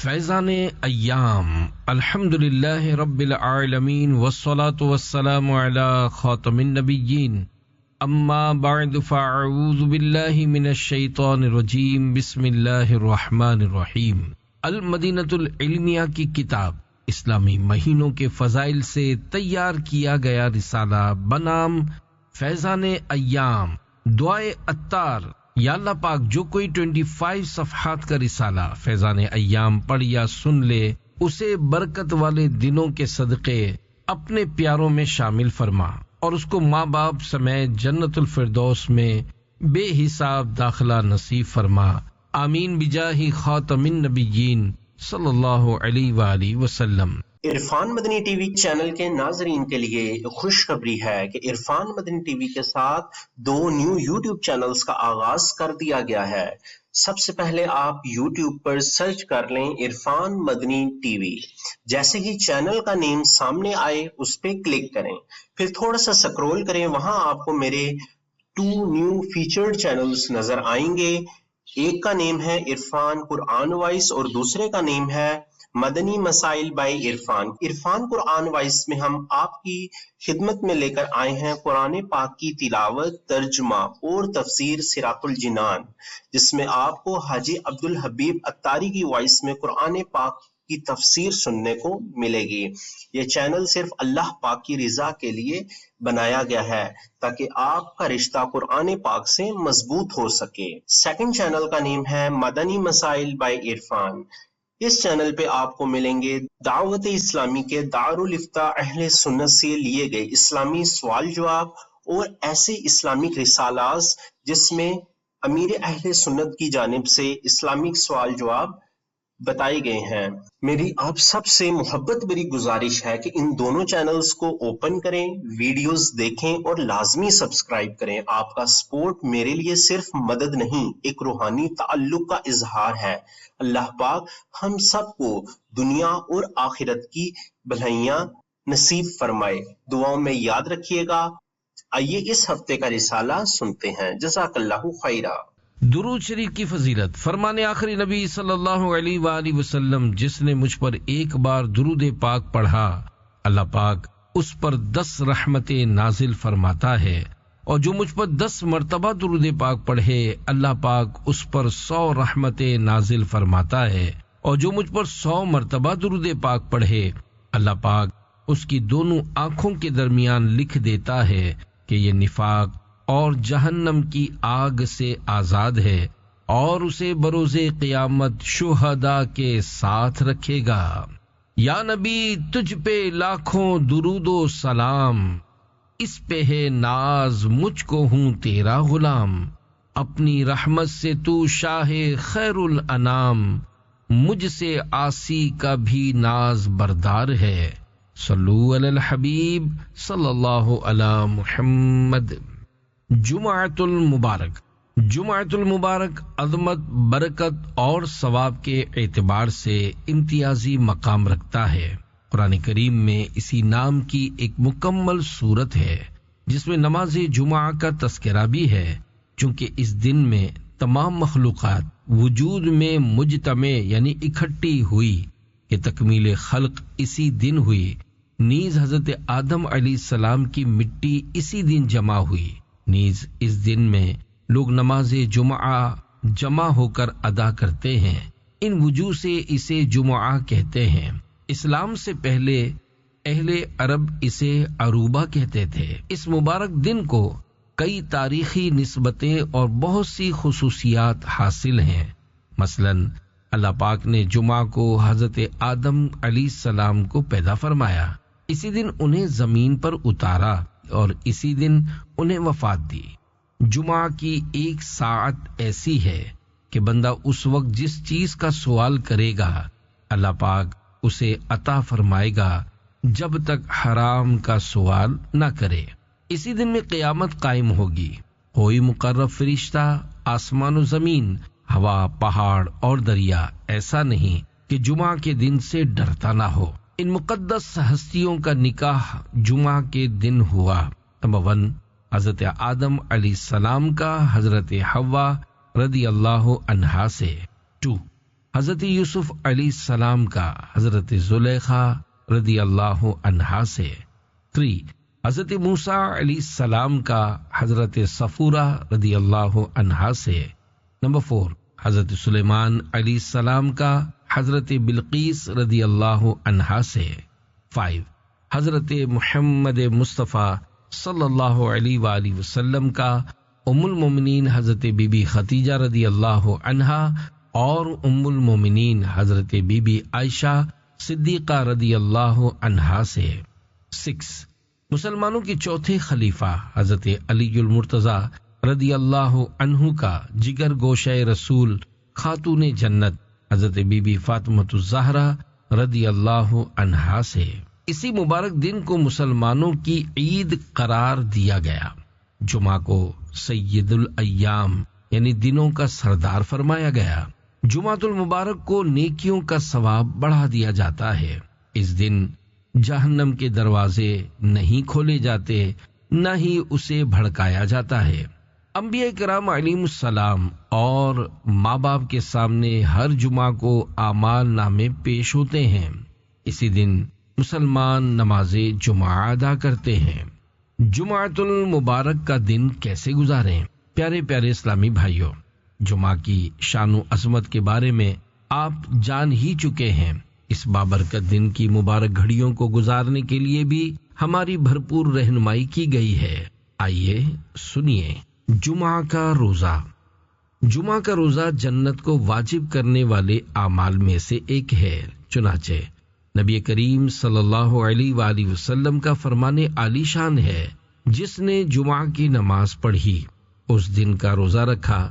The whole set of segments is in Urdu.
فیضان ایام الحمدللہ رب العالمین والصلاة والسلام علی خاتم النبیین اما بعد فاعوذ باللہ من الشیطان الرجیم بسم اللہ الرحمن الرحیم۔ المدینۃ العلمیہ کی کتاب اسلامی مہینوں کے فضائل سے تیار کیا گیا رسالہ بنام فیضان ایام دعائے عطار۔ یا اللہ پاک جو کوئی 25 صفحات کا رسالہ فیضان ایام پڑھ یا سن لے اسے برکت والے دنوں کے صدقے اپنے پیاروں میں شامل فرما اور اس کو ماں باپ سمیت جنت الفردوس میں بے حساب داخلہ نصیب فرما، آمین بجاہ خاتم النبیین صلی اللہ علیہ وآلہ وسلم۔ عرفان مدنی ٹی وی چینل کے ناظرین کے لیے خوشخبری ہے کہ عرفان مدنی ٹی وی کے ساتھ 2 نیو یوٹیوب چینلز کا آغاز کر دیا گیا ہے۔ سب سے پہلے آپ یوٹیوب پر سرچ کر لیں عرفان مدنی ٹی وی، جیسے ہی چینل کا نیم سامنے آئے اس پہ کلک کریں، پھر تھوڑا سا سکرول کریں، وہاں آپ کو میرے 2 نیو فیچرڈ چینلز نظر آئیں گے۔ ایک کا نیم ہے عرفان قرآن وائس اور دوسرے کا نیم ہے مدنی مسائل بائی عرفان۔ عرفان قرآن وائس میں ہم آپ کی خدمت میں لے کر آئے ہیں قرآن پاک کی تلاوت، ترجمہ اور تفسیر صراط الجنان، جس میں آپ کو حاجی عبدالحبیب عطاری کی وائس میں قرآن پاک کی تفسیر سننے کو ملے گی۔ یہ چینل صرف اللہ پاک کی رضا کے لیے بنایا گیا ہے تاکہ آپ کا رشتہ قرآن پاک سے مضبوط ہو سکے۔ سیکنڈ چینل کا نیم ہے Madani Masail by Irfan. Us channel پہ آپ کو ملیں گے دعوت اسلامی کے دارالافتاء اہل سنت سے لیے گئے اسلامی سوال جواب اور ایسے اسلامک رسالات جس میں امیر اہل سنت کی جانب سے اسلامک سوال جواب بتائے گئے ہیں۔ میری آپ سب سے محبت بری گزارش ہے کہ ان دونوں چینلز کو اوپن کریں، ویڈیوز دیکھیں اور لازمی سبسکرائب کریں۔ آپ کا سپورٹ میرے لیے صرف مدد نہیں، ایک روحانی تعلق کا اظہار ہے۔ اللہ پاک ہم سب کو دنیا اور آخرت کی بھلائیاں نصیب فرمائے۔ دعاؤں میں یاد رکھیے گا۔ آئیے اس ہفتے کا رسالہ سنتے ہیں۔ جزاک اللہ خیرہ۔ درود شریف کی فضیلت۔ فرمان آخری نبی صلی اللہ علیہ وآلہ وسلم، جس نے مجھ پر ایک بار درود پاک پڑھا اللہ پاک اس پر 10 رحمتیں نازل فرماتا ہے، اور جو مجھ پر 10 مرتبہ درود پاک پڑھے اللہ پاک اس پر 100 رحمتیں نازل فرماتا ہے، اور جو مجھ پر 100 مرتبہ درود پاک پڑھے اللہ پاک اس کی دونوں آنکھوں کے درمیان لکھ دیتا ہے کہ یہ نفاق اور جہنم کی آگ سے آزاد ہے، اور اسے بروز قیامت شہداء کے ساتھ رکھے گا۔ یا نبی تجھ پہ لاکھوں درود و سلام، اس پہ ہے ناز مجھ کو ہوں تیرا غلام، اپنی رحمت سے تو شاہ خیر الانام، مجھ سے عاصی کا بھی ناز بردار ہے۔ صلو علی الحبیب صلی اللہ علی محمد۔ جمعۃ المبارک۔ جمعۃ المبارک عظمت، برکت اور ثواب کے اعتبار سے امتیازی مقام رکھتا ہے۔ قرآن کریم میں اسی نام کی ایک مکمل صورت ہے جس میں نماز جمعہ کا تذکرہ بھی ہے، چونکہ اس دن میں تمام مخلوقات وجود میں مجتمع یعنی اکٹھی ہوئی کہ تکمیل خلق اسی دن ہوئی، نیز حضرت آدم علیہ السلام کی مٹی اسی دن جمع ہوئی، نیز اس دن میں لوگ نماز جمعہ جمع ہو کر ادا کرتے ہیں، ان وجوہ سے اسے جمعہ کہتے ہیں۔ اسلام سے پہلے اہل عرب اسے عروبہ کہتے تھے۔ اس مبارک دن کو کئی تاریخی نسبتیں اور بہت سی خصوصیات حاصل ہیں۔ مثلا اللہ پاک نے جمعہ کو حضرت آدم علیہ السلام کو پیدا فرمایا، اسی دن انہیں زمین پر اتارا اور اسی دن انہیں وفات دی۔ جمعہ کی ایک ساعت ایسی ہے کہ بندہ اس وقت جس چیز کا سوال کرے گا اللہ پاک اسے عطا فرمائے گا جب تک حرام کا سوال نہ کرے۔ اسی دن میں قیامت قائم ہوگی، کوئی مقرب فرشتہ، آسمان و زمین، ہوا، پہاڑ اور دریا ایسا نہیں کہ جمعہ کے دن سے ڈرتا نہ ہو۔ ان مقدس ہستیوں کا نکاح جمعہ کے دن ہوا۔ نمبر 1، حضرت آدم علیہ السلام کا حضرت حوا رضی اللہ عنہا سے۔ 2، حضرت یوسف علیہ السلام کا حضرت زلیخا رضی اللہ عنہا سے۔ 3. حضرت موسیٰ علیہ السلام کا حضرت صفورہ رضی اللہ عنہا سے۔ نمبر 4. حضرت سلیمان علیہ السلام کا حضرت بلقیس رضی اللہ عنہا سے۔ 5. حضرت محمد مصطفیٰ صلی اللہ علیہ وآلہ وسلم کا ام المومنین حضرت بی بی خدیجہ رضی اللہ عنہا اور ام المومنین حضرت بی بی عائشہ صدیقہ رضی اللہ عنہا سے۔ 6. مسلمانوں کے چوتھے خلیفہ حضرت علی المرتضیٰ رضی اللہ عنہ کا جگر گوشہ رسول خاتون جنت حضرت بی بی فاطمۃ الزہرا رضی اللہ عنہا سے۔ اسی مبارک دن کو مسلمانوں کی عید قرار دیا گیا۔ جمعہ کو سید الایام یعنی دنوں کا سردار فرمایا گیا۔ جمعۃ المبارک کو نیکیوں کا ثواب بڑھا دیا جاتا ہے۔ اس دن جہنم کے دروازے نہیں کھولے جاتے، نہ ہی اسے بھڑکایا جاتا ہے۔ انبیاء کرام علیہم السلام اور ماں باپ کے سامنے ہر جمعہ کو اعمال نامے پیش ہوتے ہیں۔ اسی دن مسلمان نماز جمعہ ادا کرتے ہیں۔ جمعۃ المبارک کا دن کیسے گزاریں؟ پیارے پیارے اسلامی بھائیوں، جمعہ کی شان و عظمت کے بارے میں آپ جان ہی چکے ہیں۔ اس بابرکت دن کی مبارک گھڑیوں کو گزارنے کے لیے بھی ہماری بھرپور رہنمائی کی گئی ہے۔ آئیے سنیے۔ جمعہ کا روزہ۔ جمعہ کا روزہ جنت کو واجب کرنے والے اعمال میں سے ایک ہے۔ چنانچہ نبی کریم صلی اللہ علیہ وآلہ وسلم کا فرمان عالی شان ہے، جس نے جمعہ کی نماز پڑھی، اس دن کا روزہ رکھا،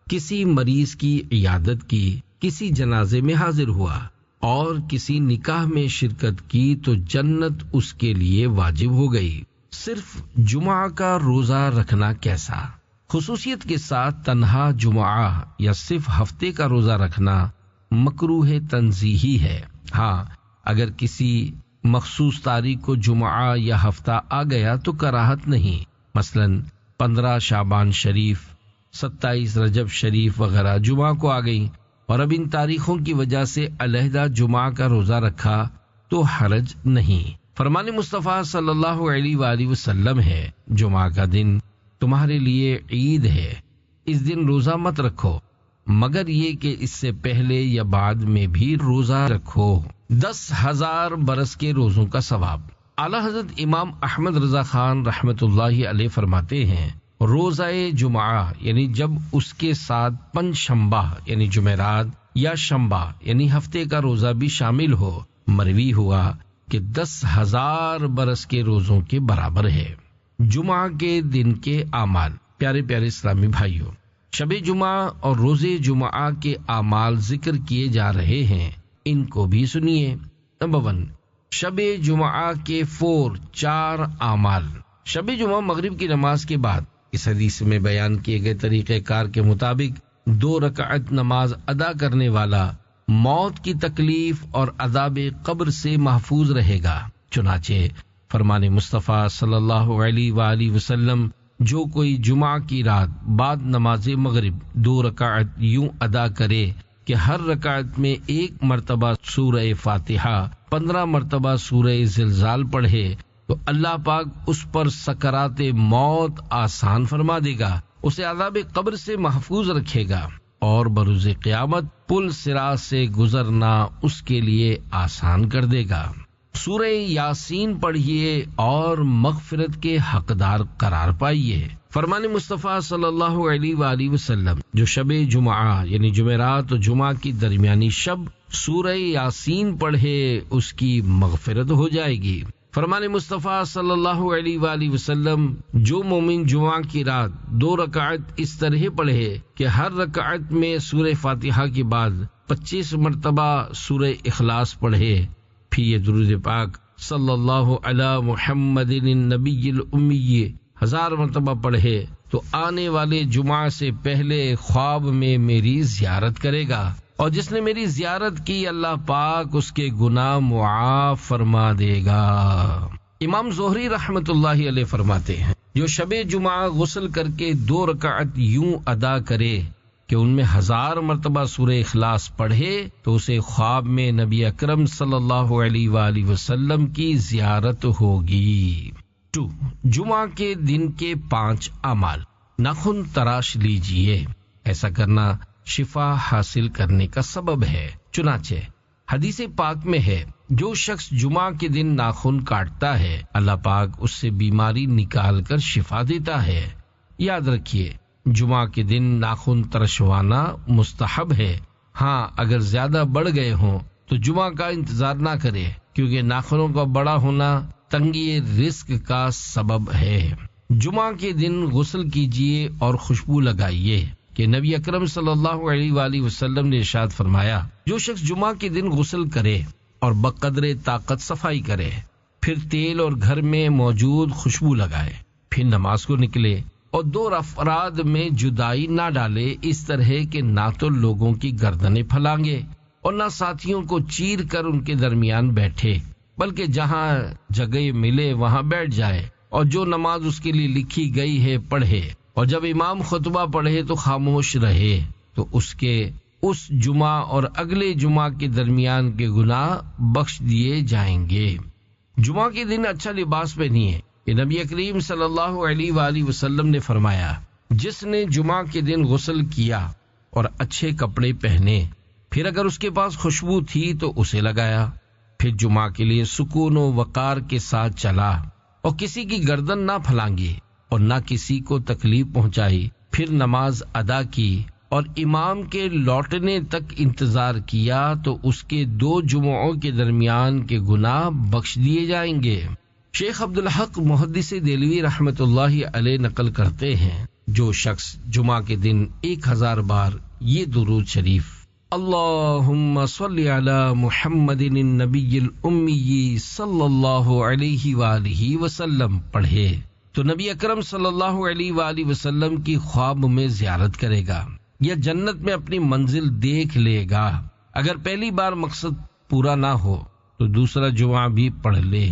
کسی مریض کی عیادت کی، کسی جنازے میں حاضر ہوا اور کسی نکاح میں شرکت کی تو جنت اس کے لیے واجب ہو گئی۔ صرف جمعہ کا روزہ رکھنا کیسا؟ خصوصیت کے ساتھ تنہا جمعہ یا صرف ہفتے کا روزہ رکھنا مکروہ تنزیہی ہے۔ ہاں، اگر کسی مخصوص تاریخ کو جمعہ یا ہفتہ آ گیا تو کراہت نہیں، مثلا 15 شعبان شریف، 27 رجب شریف وغیرہ جمعہ کو آ گئی اور اب ان تاریخوں کی وجہ سے علیحدہ جمعہ کا روزہ رکھا تو حرج نہیں۔ فرمان مصطفیٰ صلی اللہ علیہ وآلہ وسلم ہے، جمعہ کا دن تمہارے لیے عید ہے، اس دن روزہ مت رکھو مگر یہ کہ اس سے پہلے یا بعد میں بھی روزہ رکھو۔ 10,000 برس کے روزوں کا ثواب۔ اعلیٰ حضرت امام احمد رضا خان رحمت اللہ علیہ فرماتے ہیں، روزہ جمعہ یعنی جب اس کے ساتھ پنج شنبہ یعنی جمعرات یا شنبہ یعنی ہفتے کا روزہ بھی شامل ہو، مروی ہوا کہ 10,000 برس کے روزوں کے برابر ہے۔ جمعہ کے دن کے اعمال۔ پیارے پیارے اسلامی بھائیوں، شب جمعہ اور روز جمعہ کے اعمال ذکر کیے جا رہے ہیں، ان کو بھی سنیے۔ نمبر 1، شب جمعہ کے 4 اعمال۔ شب جمعہ مغرب کی نماز کے بعد اس حدیث میں بیان کیے گئے طریقہ کار کے مطابق 2 رکعت نماز ادا کرنے والا موت کی تکلیف اور عذاب قبر سے محفوظ رہے گا۔ چنانچہ فرمان مصطفیٰ صلی اللہ علیہ وآلہ وسلم، جو کوئی جمعہ کی رات بعد نماز مغرب 2 رکعت یوں ادا کرے کہ ہر رکعت میں 1 مرتبہ سورہ فاتحہ، 15 مرتبہ سورہ زلزال پڑھے تو اللہ پاک اس پر سکرات موت آسان فرما دے گا، اسے عذاب قبر سے محفوظ رکھے گا اور بروز قیامت پل صراط سے گزرنا اس کے لیے آسان کر دے گا۔ سورہ یاسین پڑھیے اور مغفرت کے حقدار قرار پائیے۔ فرمان مصطفیٰ صلی اللہ علیہ وآلہ وسلم، جو شب جمعہ یعنی جمعرات و جمعہ کی درمیانی شب سورہ یاسین پڑھے اس کی مغفرت ہو جائے گی۔ فرمان مصطفیٰ صلی اللہ علیہ وآلہ وسلم، جو مومن جمعہ کی رات 2 رکعت اس طرح پڑھے کہ ہر رکعت میں سورہ فاتحہ کے بعد 25 مرتبہ سورہ اخلاص پڑھے، پھر یہ درود پاک صلی اللہ علی محمد النبی الامی 1000 مرتبہ پڑھے تو آنے والے جمعہ سے پہلے خواب میں میری زیارت کرے گا، اور جس نے میری زیارت کی اللہ پاک اس کے گناہ معاف فرما دے گا۔ امام زہری رحمت اللہ علیہ فرماتے ہیں، جو شب جمعہ غسل کر کے 2 رکعت یوں ادا کرے کہ ان میں 1000 مرتبہ سورہ اخلاص پڑھے تو اسے خواب میں نبی اکرم صلی اللہ علیہ وآلہ وسلم کی زیارت ہوگی۔ 2. جمعہ کے دن کے 5 اعمال۔ ناخن تراش لیجئے، ایسا کرنا شفا حاصل کرنے کا سبب ہے۔ چنانچہ حدیث پاک میں ہے، جو شخص جمعہ کے دن ناخن کاٹتا ہے اللہ پاک اس سے بیماری نکال کر شفا دیتا ہے۔ یاد رکھیے، جمعہ کے دن ناخن ترشوانا مستحب ہے۔ ہاں، اگر زیادہ بڑھ گئے ہوں تو جمعہ کا انتظار نہ کرے، کیونکہ ناخنوں کا بڑا ہونا تنگی رزق کا سبب ہے۔ جمعہ کے دن غسل کیجیے اور خوشبو لگائیے کہ نبی اکرم صلی اللہ علیہ وآلہ وسلم نے ارشاد فرمایا، جو شخص جمعہ کے دن غسل کرے اور بقدر طاقت صفائی کرے، پھر تیل اور گھر میں موجود خوشبو لگائے، پھر نماز کو نکلے اور 2 افراد میں جدائی نہ ڈالے، اس طرح کہ نہ تو لوگوں کی گردنیں پھلانگے اور نہ ساتھیوں کو چیر کر ان کے درمیان بیٹھے، بلکہ جہاں جگہ ملے وہاں بیٹھ جائے اور جو نماز اس کے لیے لکھی گئی ہے پڑھے، اور جب امام خطبہ پڑھے تو خاموش رہے، تو اس جمعہ اور اگلے جمعہ کے درمیان کے گناہ بخش دیے جائیں گے۔ جمعہ کے دن اچھا لباس پہنیے کہ نبی کریم صلی اللہ علیہ وآلہ وسلم نے فرمایا، جس نے جمعہ کے دن غسل کیا اور اچھے کپڑے پہنے، پھر اگر اس کے پاس خوشبو تھی تو اسے لگایا، پھر جمعہ کے لیے سکون و وقار کے ساتھ چلا اور کسی کی گردن نہ پھلانگی اور نہ کسی کو تکلیف پہنچائی، پھر نماز ادا کی اور امام کے لوٹنے تک انتظار کیا تو اس کے 2 جمعوں کے درمیان کے گناہ بخش دیے جائیں گے۔ شیخ عبدالحق محدث دہلوی رحمت اللہ علیہ نقل کرتے ہیں، جو شخص جمعہ کے دن 1000 بار یہ درود شریف اللہم صلی علی محمد النبی الامی صلی اللہ علیہ وآلہ وسلم پڑھے تو نبی اکرم صلی اللہ علیہ وآلہ وسلم کی خواب میں زیارت کرے گا یا جنت میں اپنی منزل دیکھ لے گا۔ اگر پہلی بار مقصد پورا نہ ہو تو دوسرا جمعہ بھی پڑھ لے،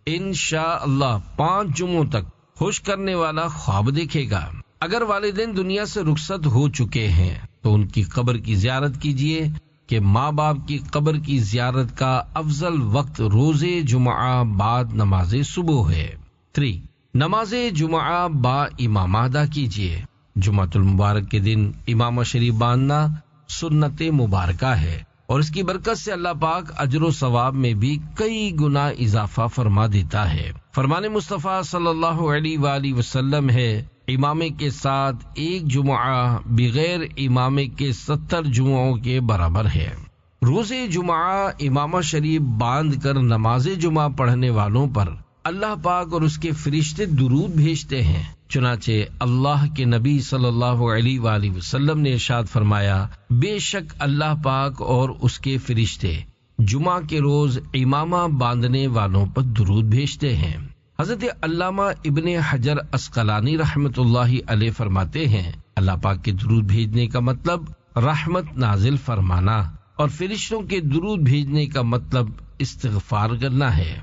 انشاءاللہ 5 جمعوں تک خوش کرنے والا خواب دیکھے گا۔ اگر والدین دنیا سے رخصت ہو چکے ہیں تو ان کی قبر کی زیارت کیجیے کہ ماں باپ کی قبر کی زیارت کا افضل وقت روز جمعہ بعد نماز صبح ہے۔ 3. نماز جمعہ با امامہ ادا کیجیے۔ جمعہ المبارک کے دن امامہ شریف باندھنا سنت مبارکہ ہے اور اس کی برکت سے اللہ پاک اجر و ثواب میں بھی کئی گنا اضافہ فرما دیتا ہے۔ فرمان مصطفیٰ صلی اللہ علیہ وآلہ وسلم ہے، امامے کے ساتھ 1 جمعہ بغیر امامے کے 70 جمعوں کے برابر ہے۔ روز جمعہ امامہ شریف باندھ کر نماز جمعہ پڑھنے والوں پر اللہ پاک اور اس کے فرشتے درود بھیجتے ہیں۔ چنانچہ اللہ کے نبی صلی اللہ علیہ وآلہ وسلم نے ارشاد فرمایا، بے شک اللہ پاک اور اس کے فرشتے جمعہ کے روز امامہ باندھنے والوں پر درود بھیجتے ہیں۔ حضرت علامہ ابن حجر عسقلانی رحمت اللہ علیہ فرماتے ہیں، اللہ پاک کے درود بھیجنے کا مطلب رحمت نازل فرمانا اور فرشتوں کے درود بھیجنے کا مطلب استغفار کرنا ہے۔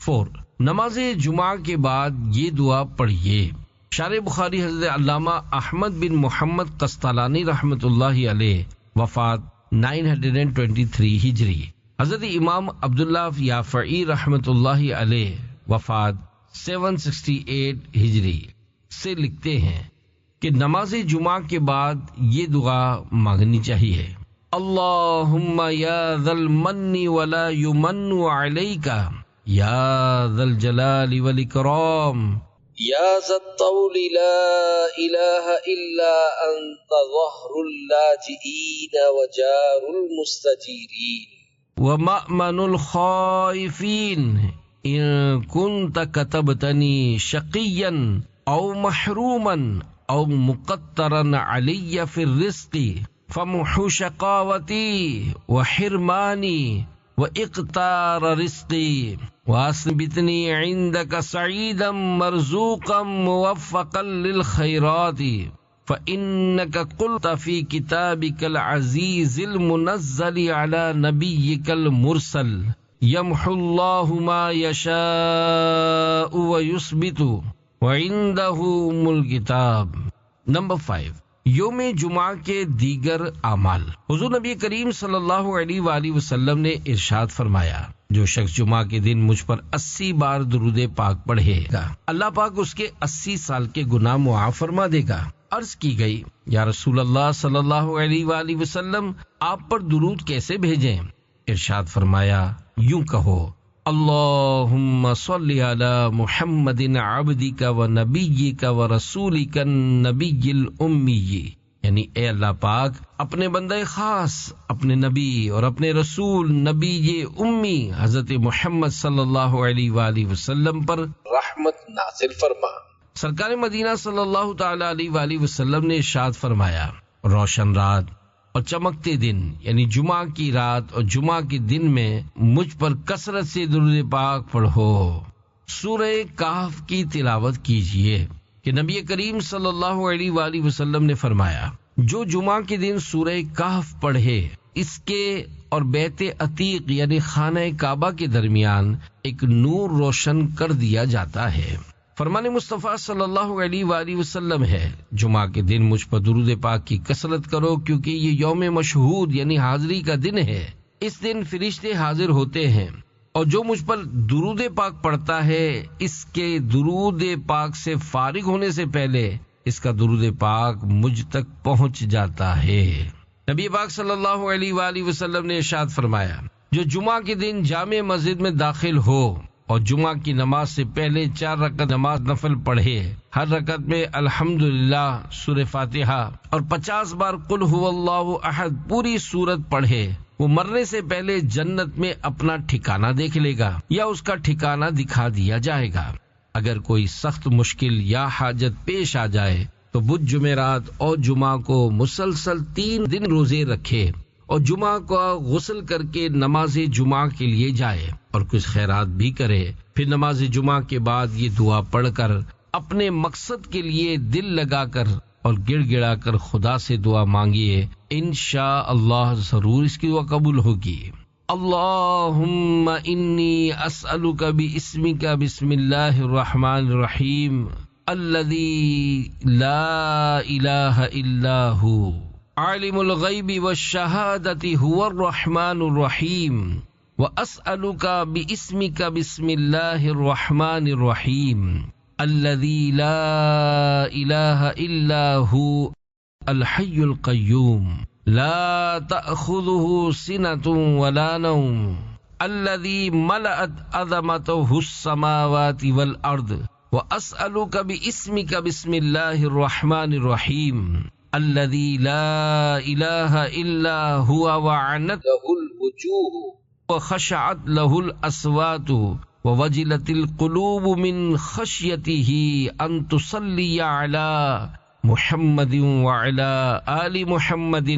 4. نماز جمعہ کے بعد یہ دعا پڑھیے۔ شارح بخاری حضرت علامہ احمد بن محمد قسطلانی رحمت اللہ علیہ، وفات 923 ہجری۔ حضرت امام عبداللہ یافعی رحمت اللہ علیہ، وفات 768 ہجری سے لکھتے ہیں کہ نماز جمعہ کے بعد یہ دعا مانگنی چاہیے، اللہم یا ذا المن ولا یمن علیک یا ذا الجلال والاکرام یا ذا الطول لا الہ الا انت ظہر اللاجئین وجار المستجیرین ومأمن الخائفین ان كنت كتبتني شقيا او محروما او مقترا علي في الرزق فمحو شقاوتي وحرماني واقتار رزقي واثبتني عندك سعيدا مرزوقا موفقا للخيرات فإنك قلت في كتابك العزيز المنزل على نبيك المرسل يمحو الله ما يشاء ويثبت وعنده أم الكتاب۔ Number 5. یوم جمعہ کے دیگر اعمال۔ حضور نبی کریم صلی اللہ علیہ وآلہ وسلم نے ارشاد فرمایا، جو شخص جمعہ کے دن مجھ پر 80 بار درود پاک پڑھے گا، اللہ پاک اس کے 80 سال کے گناہ معاف فرما دے گا۔ عرض کی گئی، یا رسول اللہ صلی اللہ علیہ وآلہ وسلم، آپ پر درود کیسے بھیجیں؟ ارشاد فرمایا، یوں کہو، اللہم صلی علی محمد عبدک و نبیک و رسولک النبی الامی، یعنی اے اللہ پاک اپنے بندہ خاص، اپنے نبی اور اپنے رسول نبی امی حضرت محمد صلی اللہ علیہ وآلہ وسلم پر رحمت نازل فرما۔ سرکار مدینہ صلی اللہ تعالی علیہ وآلہ وسلم نے ارشاد فرمایا، روشن رات اور چمکتے دن یعنی جمعہ کی رات اور جمعہ کے دن میں مجھ پر کثرت سے درود پاک پڑھو۔ سورہ کہف کی تلاوت کیجئے کہ نبی کریم صلی اللہ علیہ وآلہ وسلم نے فرمایا، جو جمعہ کے دن سورہ کہف پڑھے، اس کے اور بیت عتیق یعنی خانہ کعبہ کے درمیان ایک نور روشن کر دیا جاتا ہے۔ فرمان مصطفیٰ صلی اللہ علیہ وآلہ وسلم ہے، جمعہ کے دن مجھ پر درود پاک کی کثرت کرو، کیونکہ یہ یوم مشہود یعنی حاضری کا دن ہے۔ اس دن فرشتے حاضر ہوتے ہیں، اور جو مجھ پر درود پاک پڑھتا ہے، اس کے درود پاک سے فارغ ہونے سے پہلے اس کا درود پاک مجھ تک پہنچ جاتا ہے۔ نبی پاک صلی اللہ علیہ وآلہ وسلم نے ارشاد فرمایا، جو جمعہ کے دن جامع مسجد میں داخل ہو اور جمعہ کی نماز سے پہلے 4 رکعت نماز نفل پڑھے، ہر رکعت میں الحمدللہ سورہ فاتحہ اور 50 بار قل هو اللہ احد پوری سورت پڑھے، وہ مرنے سے پہلے جنت میں اپنا ٹھکانہ دیکھ لے گا یا اس کا ٹھکانہ دکھا دیا جائے گا۔ اگر کوئی سخت مشکل یا حاجت پیش آ جائے تو بدھ جمعرات اور جمعہ کو مسلسل 3 دن روزے رکھے اور جمعہ کو غسل کر کے نماز جمعہ کے لیے جائے اور کچھ خیرات بھی کرے، پھر نماز جمعہ کے بعد یہ دعا پڑھ کر اپنے مقصد کے لیے دل لگا کر اور گڑ گڑا کر خدا سے دعا مانگیے، انشاءاللہ ضرور اس کی دعا قبول ہوگی۔ اللہم انی اسألک باسمک بسم اللہ الرحمن الرحیم الذی لا الہ الا ہو عالم الغیب والشہادۃ هو الرحمن الرحیم واسألک باسمک بسم اللہ الرحمن الرحیم الذی لا الہ الا هو الحی القیوم لا تأخذه سنة ولا نوم الذی ملأت عظمته السماوات والارض واسألک باسمک بسم اللہ الرحمن الرحیم الذی لا الہ الا هو وعنت له الوجوہ وخشعت له الأصوات ووجلت القلوب من خشیته ان تصلی علی محمد وعلی آل محمد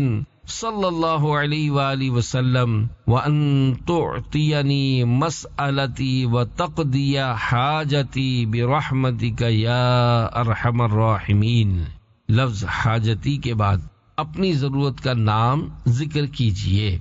صلی اللہ علیہ وآلہ وسلم وان تعطینی مسألتی وتقضی حاجتی برحمتک یا ارحم الراحمین۔ لفظ حاجتی کے بعد اپنی ضرورت کا نام ذکر کیجئے۔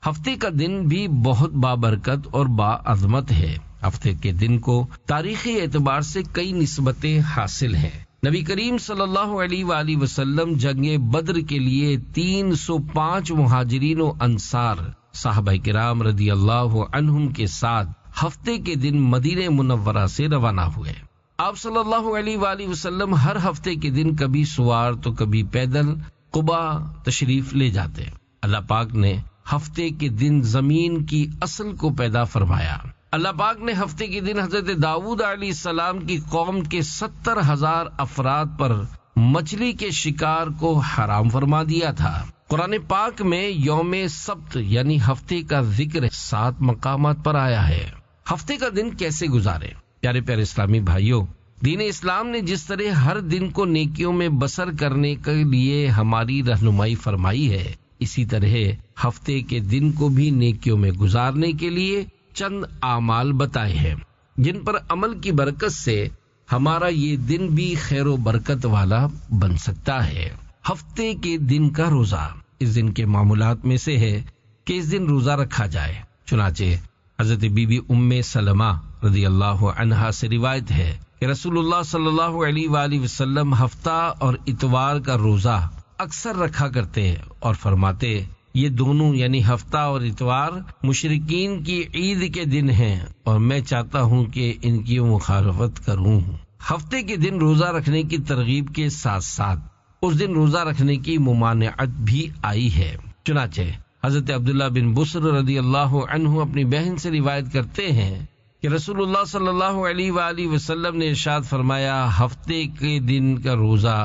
ہفتے کا دن بھی بہت بابرکت اور باعظمت ہے۔ ہفتے کے دن کو تاریخی اعتبار سے کئی نسبتیں حاصل ہیں۔ نبی کریم صلی اللہ علیہ وآلہ وسلم جنگ بدر کے لیے 305 مہاجرین و انصار صحابہ کرام رضی اللہ عنہم کے ساتھ ہفتے کے دن مدینہ منورہ سے روانہ ہوئے۔ آپ صلی اللہ علیہ وآلہ وسلم ہر ہفتے کے دن کبھی سوار تو کبھی پیدل قبا تشریف لے جاتے۔ اللہ پاک نے ہفتے کے دن زمین کی اصل کو پیدا فرمایا۔ اللہ پاک نے ہفتے کے دن حضرت داؤد علیہ السلام کی قوم کے 70,000 افراد پر مچھلی کے شکار کو حرام فرما دیا تھا۔ قرآن پاک میں یوم سبت یعنی ہفتے کا ذکر 7 مقامات پر آیا ہے۔ ہفتے کا دن کیسے گزارے؟ پیارے پیارے اسلامی بھائیوں، دین اسلام نے جس طرح ہر دن کو نیکیوں میں بسر کرنے کے لیے ہماری رہنمائی فرمائی ہے، اسی طرح ہفتے کے دن کو بھی نیکیوں میں گزارنے کے لیے چند اعمال بتائے ہیں، جن پر عمل کی برکت سے ہمارا یہ دن بھی خیر و برکت والا بن سکتا ہے۔ ہفتے کے دن کا روزہ اس دن کے معمولات میں سے ہے کہ اس دن روزہ رکھا جائے۔ چنانچہ حضرت بی بی ام سلمہ رضی اللہ عنہا سے روایت ہے کہ رسول اللہ صلی اللہ علیہ وآلہ وسلم ہفتہ اور اتوار کا روزہ اکثر رکھا کرتے اور فرماتے یہ دونوں یعنی ہفتہ اور اتوار مشرکین کی عید کے دن ہیں اور میں چاہتا ہوں کہ ان کی مخالفت کروں۔ ہفتے کے دن روزہ رکھنے کی ترغیب کے ساتھ ساتھ اس دن روزہ رکھنے کی ممانعت بھی آئی ہے۔ چنانچہ حضرت عبداللہ بن بصر رضی اللہ عنہ اپنی بہن سے روایت کرتے ہیں کہ رسول اللہ صلی اللہ علیہ وآلہ وسلم نے ارشاد فرمایا ہفتے کے دن کا روزہ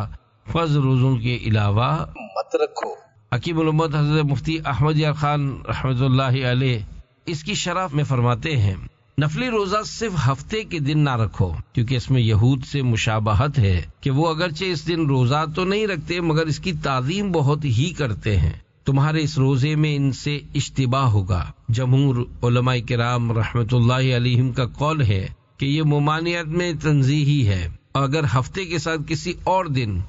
فرض روزوں کے علاوہ مت رکھو۔ حکیم الامت حضرت مفتی احمد یار خان رحمۃ اللہ علیہ اس کی شرح میں فرماتے ہیں نفلی روزہ صرف ہفتے کے دن نہ رکھو کیونکہ اس میں یہود سے مشابہت ہے کہ وہ اگرچہ اس دن روزہ تو نہیں رکھتے مگر اس کی تعظیم بہت ہی کرتے ہیں، تمہارے اس روزے میں ان سے اشتباہ ہوگا۔ جمہور علماء کرام رحمۃ اللہ علیہم کا قول ہے کہ یہ ممانعت میں تنزیہی ہے، اور اگر ہفتے کے ساتھ کسی اور دن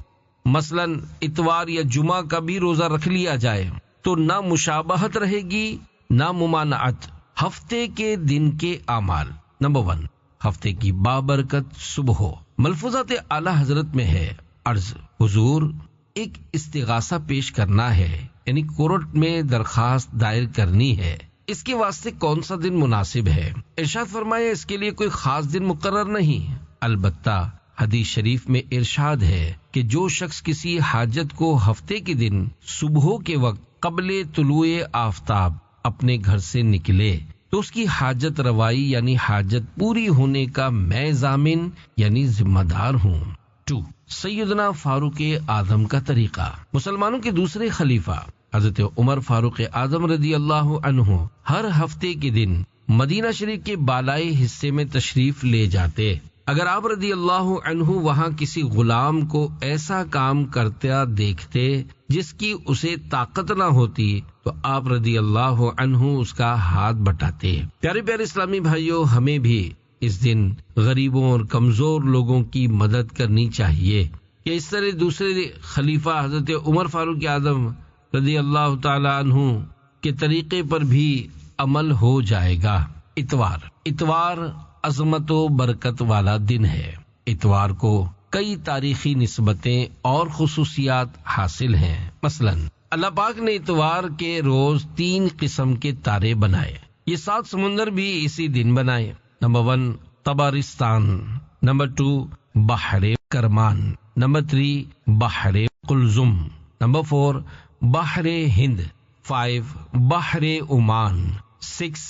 مثلا اتوار یا جمعہ کا بھی روزہ رکھ لیا جائے تو نہ مشابہت رہے گی نہ ممانعت۔ ہفتے کے دن کے اعمال۔ نمبر 1، ہفتے کی بابرکت صبح۔ ملفوظات اعلی حضرت میں ہے عرض حضور ایک استغاثہ پیش کرنا ہے، یعنی کورٹ میں درخواست دائر کرنی ہے، اس کے واسطے کون سا دن مناسب ہے؟ ارشاد فرمایا اس کے لیے کوئی خاص دن مقرر نہیں، البتہ حدیث شریف میں ارشاد ہے کہ جو شخص کسی حاجت کو ہفتے کے دن صبح کے وقت قبل طلوع آفتاب اپنے گھر سے نکلے تو اس کی حاجت روائی یعنی حاجت پوری ہونے کا میں ضامن یعنی ذمہ دار ہوں۔ 2، سیدنا فاروق اعظم کا طریقہ۔ مسلمانوں کے دوسرے خلیفہ حضرت عمر فاروق اعظم رضی اللہ عنہ ہر ہفتے کے دن مدینہ شریف کے بالائی حصے میں تشریف لے جاتے۔ اگر آپ رضی اللہ عنہ وہاں کسی غلام کو ایسا کام کرتا دیکھتے جس کی اسے طاقت نہ ہوتی تو آپ رضی اللہ عنہ اس کا ہاتھ بٹاتے۔ پیارے پیارے اسلامی بھائیوں، ہمیں بھی اس دن غریبوں اور کمزور لوگوں کی مدد کرنی چاہیے کہ اس طرح دوسرے خلیفہ حضرت عمر فاروق اعظم رضی اللہ تعالی عنہ کے طریقے پر بھی عمل ہو جائے گا۔ اتوار عظمت و برکت والا دن ہے۔ اتوار کو کئی تاریخی نسبتیں اور خصوصیات حاصل ہیں۔ مثلا اللہ پاک نے اتوار کے روز 3 قسم کے تارے بنائے، یہ 7 سمندر بھی اسی دن بنائے۔ نمبر 1 طبرستان، نمبر 2 بحر کرمان، نمبر 3 بحر قلزم، نمبر 4 بحر ہند، 5 بحر عمان، 6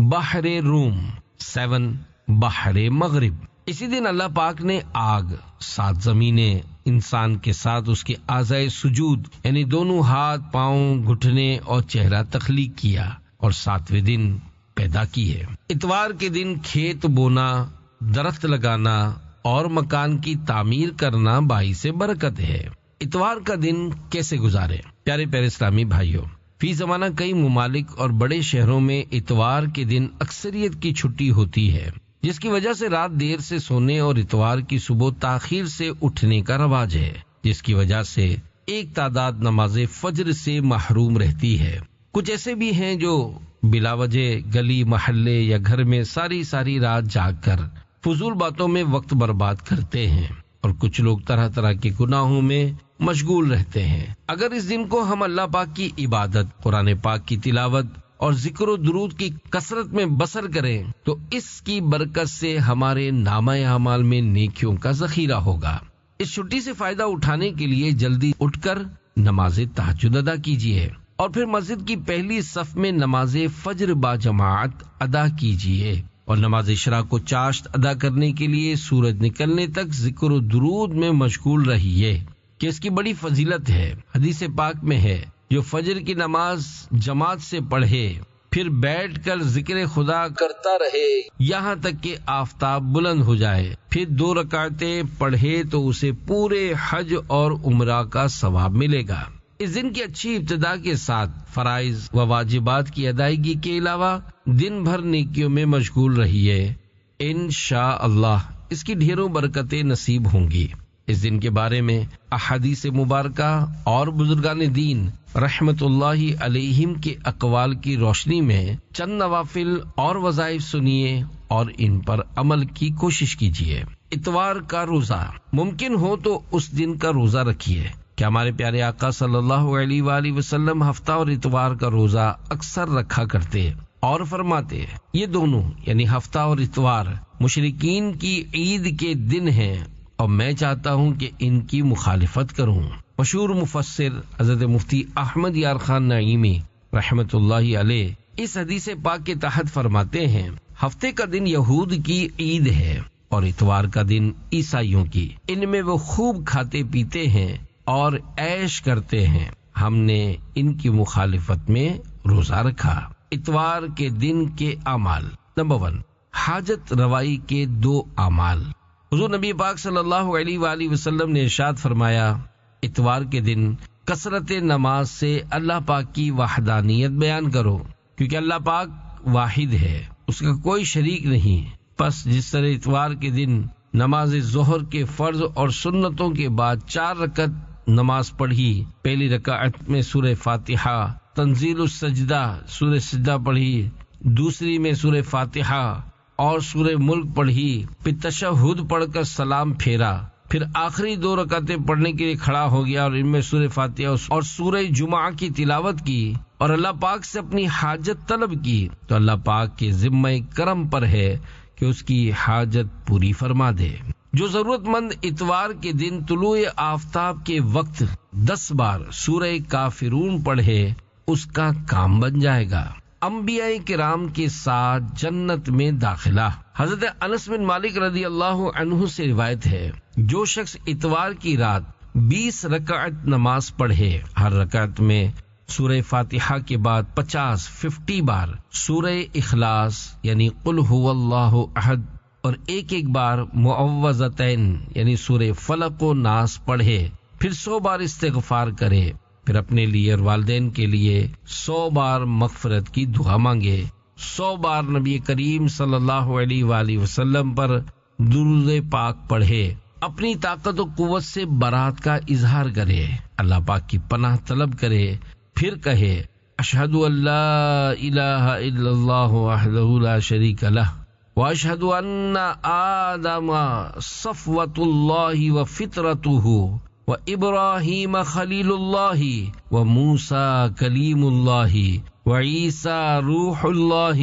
بحر روم، 7 بحر مغرب۔ اسی دن اللہ پاک نے آگ، 7 زمینیں، انسان کے ساتھ اس کے اعضائے سجود یعنی دونوں ہاتھ، پاؤں، گھٹنے اور چہرہ تخلیق کیا اور 7ویں دن پیدا کی ہے۔ اتوار کے دن کھیت بونا، درخت لگانا اور مکان کی تعمیر کرنا باعث برکت ہے۔ اتوار کا دن کیسے گزارے؟ پیارے پیارے اسلامی بھائیوں، فی زمانہ کئی ممالک اور بڑے شہروں میں اتوار کے دن اکثریت کی چھٹی ہوتی ہے، جس کی وجہ سے رات دیر سے سونے اور اتوار کی صبح تاخیر سے اٹھنے کا رواج ہے، جس کی وجہ سے ایک تعداد نماز فجر سے محروم رہتی ہے۔ کچھ ایسے بھی ہیں جو بلا وجہ گلی محلے یا گھر میں ساری رات جاگ کر فضول باتوں میں وقت برباد کرتے ہیں، اور کچھ لوگ طرح طرح کے گناہوں میں مشغول رہتے ہیں۔ اگر اس دن کو ہم اللہ پاک کی عبادت، قرآن پاک کی تلاوت اور ذکر و درود کی کثرت میں بسر کریں تو اس کی برکت سے ہمارے نامہ اعمال میں نیکیوں کا ذخیرہ ہوگا۔ اس چھٹی سے فائدہ اٹھانے کے لیے جلدی اٹھ کر نماز تہجد ادا کیجیے اور پھر مسجد کی پہلی صف میں نماز فجر با جماعت ادا کیجیے، اور نماز عشاء کو چاشت ادا کرنے کے لیے سورج نکلنے تک ذکر و درود میں مشغول رہیے کہ اس کی بڑی فضیلت ہے۔ حدیث پاک میں ہے جو فجر کی نماز جماعت سے پڑھے پھر بیٹھ کر ذکر خدا کرتا رہے یہاں تک کہ آفتاب بلند ہو جائے، پھر 2 رکعتیں پڑھے تو اسے پورے حج اور عمرہ کا ثواب ملے گا۔ اس دن کی اچھی ابتدا کے ساتھ فرائض و واجبات کی ادائیگی کے علاوہ دن بھر نیکیوں میں مشغول رہیے، انشاءاللہ اس کی ڈھیروں برکتیں نصیب ہوں گی۔ اس دن کے بارے میں احادیث مبارکہ اور بزرگان دین رحمت اللہ علیہم کے اقوال کی روشنی میں چند نوافل اور وظائف سنیے اور ان پر عمل کی کوشش کیجیے۔ اتوار کا روزہ، ممکن ہو تو اس دن کا روزہ رکھیے۔ کہ ہمارے پیارے آقا صلی اللہ علیہ وآلہ وسلم ہفتہ اور اتوار کا روزہ اکثر رکھا کرتے اور فرماتے یہ دونوں یعنی ہفتہ اور اتوار مشرکین کی عید کے دن ہیں اور میں چاہتا ہوں کہ ان کی مخالفت کروں۔ مشہور مفسر حضرت مفتی احمد یار خان نعیمی رحمت اللہ علیہ اس حدیث پاک کے تحت فرماتے ہیں ہفتے کا دن یہود کی عید ہے اور اتوار کا دن عیسائیوں کی، ان میں وہ خوب کھاتے پیتے ہیں اور عیش کرتے ہیں، ہم نے ان کی مخالفت میں روزہ رکھا۔ اتوار کے دن کے اعمال، نمبر 1، حاجت روائی کے 2 اعمال۔ حضور نبی پاک صلی اللہ علیہ وآلہ وسلم نے ارشاد فرمایا اتوار کے دن کثرت نماز سے اللہ پاک کی وحدانیت بیان کرو، کیونکہ اللہ پاک واحد ہے، اس کا کوئی شریک نہیں۔ پس جس طرح اتوار کے دن نماز ظہر کے فرض اور سنتوں کے بعد 4 رکعت نماز پڑھی، پہلی رکعت میں سورہ فاتحہ، تنزیل السجدہ سورہ سجدہ پڑھی، دوسری میں سورہ فاتحہ اور سورہ ملک پڑھی، پھر تشہد پڑھ کر سلام پھیرا، پھر آخری 2 رکعتیں پڑھنے کے لیے کھڑا ہو گیا اور ان میں سورہ فاتحہ اور سورہ جمعہ کی تلاوت کی اور اللہ پاک سے اپنی حاجت طلب کی، تو اللہ پاک کے ذمہ کرم پر ہے کہ اس کی حاجت پوری فرما دے۔ جو ضرورت مند اتوار کے دن طلوع آفتاب کے وقت 10 بار سورہ کافرون پڑھے اس کا کام بن جائے گا۔ انبیاء کرام کے ساتھ جنت میں داخلہ، حضرت انس بن مالک رضی اللہ عنہ سے روایت ہے جو شخص اتوار کی رات 20 رکعت نماز پڑھے، ہر رکعت میں سورہ فاتحہ کے بعد 50 بار سورہ اخلاص یعنی قل هو اللہ احد اور ایک بار معوذتین یعنی سورہ فلق و ناس پڑھے، پھر 100 بار استغفار کرے، پھر اپنے لیے اور والدین کے لیے 100 بار مغفرت کی دعا مانگے، 100 بار نبی کریم صلی اللہ علیہ وآلہ وسلم پر درود پاک پڑھے، اپنی طاقت و قوت سے برات کا اظہار کرے، اللہ پاک کی پناہ طلب کرے، پھر کہے اشہد ان لا الہ الا اللہ وحدہ لا شریک لہ واشہد ان آدم صفوۃ اللہ وفطرتہ وابراہیم خلیل اللہ وموسیٰ کلیم اللہ وعیسیٰ روح اللہ